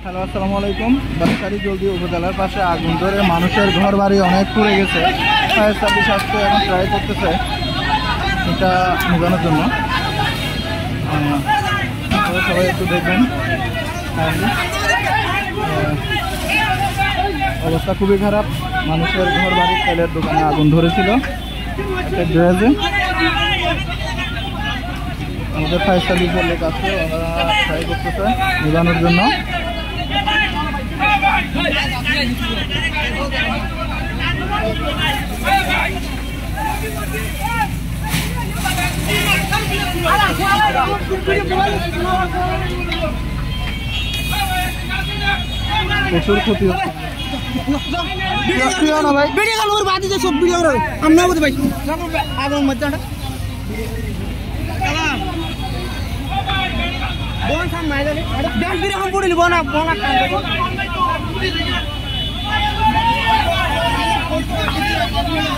Hello, আসসালামু আলাইকুম। বাঁশখালী জলদি উপজেলার পাশে আগুন ধরে মানুষের ঘর বাড়ি অনেক পুড়ে গেছে। ফায়ার সার্ভিস আসতে এখন ট্রাই করতেছে এটা নিভানোর জন্য। সবাই একটু দেখবেন, অবস্থা খুবই খারাপ। মানুষের ঘর বাড়ি, তেলের দোকানে আগুন ধরেছিল একটা গ্যারেজে। আমাদের ফায়ার সার্ভিসের লোক আছে, ওনারা ট্রাই করতেছে নিভানোর জন্য। প্রচুর ক্ষতি হচ্ছে। বোন সামনে